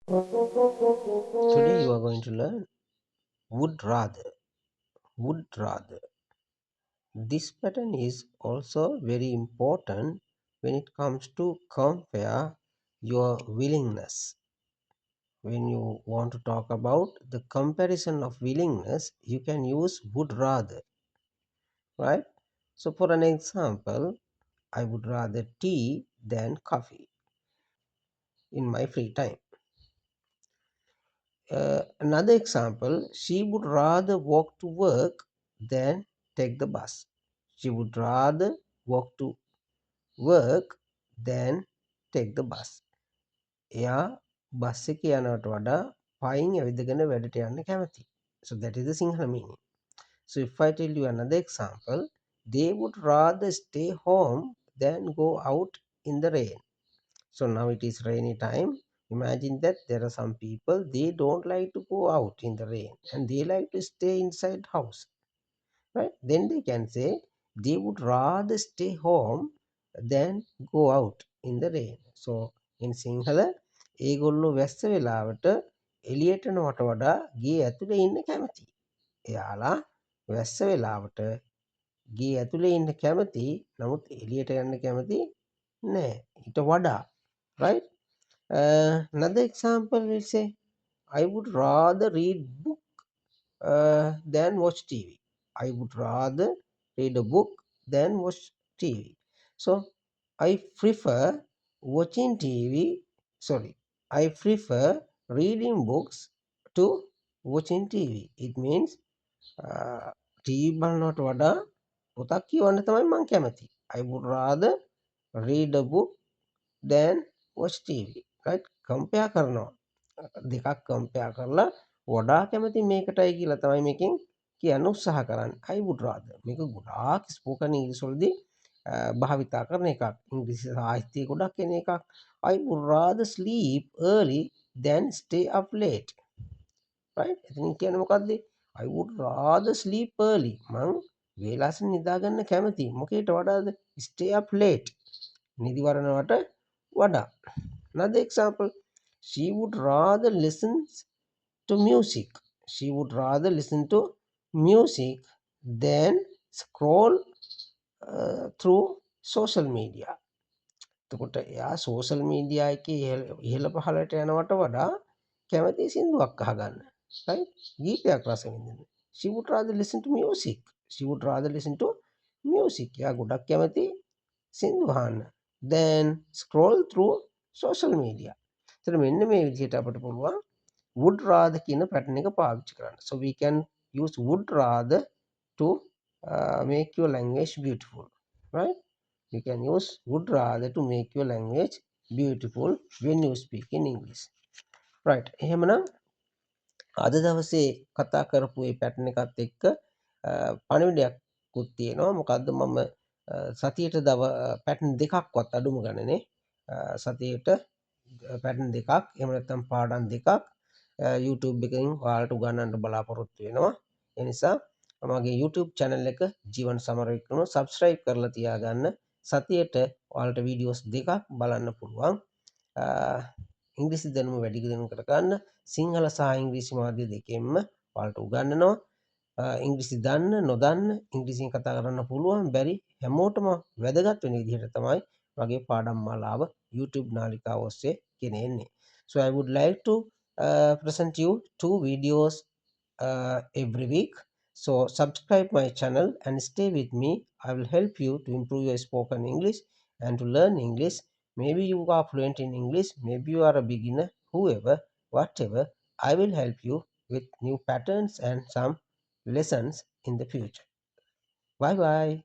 Today you are going to learn would rather. Would rather. This pattern is also very important when it comes to compare your willingness. When you want to talk about the comparison of willingness, you can use would rather, right? So for an example, I would rather tea than coffee in my free time. Another example, she would rather walk to work than take the bus. She would rather walk to work than take the bus. එයා bus එක යනවට වඩා පයින් ඇවිදගෙන වැඩට යන්න කැමති. So that is the Sinhala meaning. So if I tell you another example, they would rather stay home than go out in the rain. So now it is rainy time. Imagine that there are some people, they don't like to go out in the rain and they like to stay inside house, right? Then they can say they would rather stay home than go out in the rain. So in Sinhala, ඒගොල්ලෝ වැස්ස වෙලාවට එළියට යනවට වඩා ගේ ඇතුලේ ඉන්න කැමති. එයාලා වැස්ස වෙලාවට ගේ ඇතුලේ ඉන්න කැමති. නමුත් එළියට යන්න කැමති නෑ. ඊට වඩා, right? Another example will say, I would rather read book than watch TV. I would rather read a book than watch TV. So I prefer watching TV. Sorry, I prefer reading books to watching TV. It means TV බලනවට වඩා පොතක් කියවන්න තමයි මම කැමති. I would rather read a book than watch TV. Right? Compare කරනවා. දෙකක් compare කරලා වඩා කැමති මේකටයි කියලා තමයි මේකෙන් කියන්න උත්සාහ කරන්නේ. I would rather. මේක ගොඩාක් ස්පෝකන් ඉංග්‍රීසි වලදී භාවිතා කරන එකක්. ඉංග්‍රීසි සාහිත්‍යයේ ගොඩක් එන එකක්. I would rather sleep early than stay up late. Right? එතනින් කියන්නේ මොකද්ද? I would rather sleep early. මං වේලාසන නිදා ගන්න කැමතියි. මොකේට වඩාද? Stay up late. නිදි වරණවට වඩා. Another example, she would rather listen to music. She would rather listen to music than scroll through social media. එතකොට එයා social media එකේ ඉහළ පහළට යනවට වඩා කැමති සින්දුවක් අහගන්න. right? ගීතයක් රස විඳින්න. She would rather listen to music. She would rather listen to music. එයා ගොඩක් කැමති සින්දු අහන්න. Then scroll through social media. එතන මෙන්න මේ විදිහට අපිට පුළුවන් would rather කියන pattern එක පාවිච්චි කරන්න. So we can use would rather to make your language beautiful, right? You can use would rather to make your language beautiful when you speak in English, right? එහෙමනම් අද දවසේ කතා කරපු මේ pattern එකත් එක්ක පණිවිඩයක්කුත් තියෙනවා. මොකද්ද මම සතියට pattern දෙකක්වත් අඩුම ගණනේ සතියට pattern දෙකක් එහෙම නැත්නම් පාඩම් දෙකක් YouTube එකෙන් ඔයාලට උගන්වන්න බලාපොරොත්තු වෙනවා. ඒ නිසා මගේ YouTube channel එක ජීවන් සමරවික්‍රම subscribe කරලා තියාගන්න. සතියට ඔයාලට වීඩියෝස් දෙකක් බලන්න පුළුවන්. ඉංග්‍රීසි දැනුම වැඩි දියුණු කරගන්න සිංහල සහ ඉංග්‍රීසි මාධ්‍ය දෙකෙන්ම ඔයාලට උගන්වනවා. ඉංග්‍රීසි දන්න නොදන්න ඉංග්‍රීසියෙන් කතා කරන්න පුළුවන් බැරි හැමෝටම වැදගත් වෙන විදිහට තමයි මගේ පාඩම් මාලාව YouTube නාලිකාව ඔස්සේ ගෙනෙන්නේ. So I would like to present you 2 videos every week. So subscribe my channel and stay with me. I will help you to improve your spoken English and to learn English. Maybe you are fluent in English, maybe you are a beginner, whoever, whatever, I will help you with new patterns and some lessons in the future. Bye bye.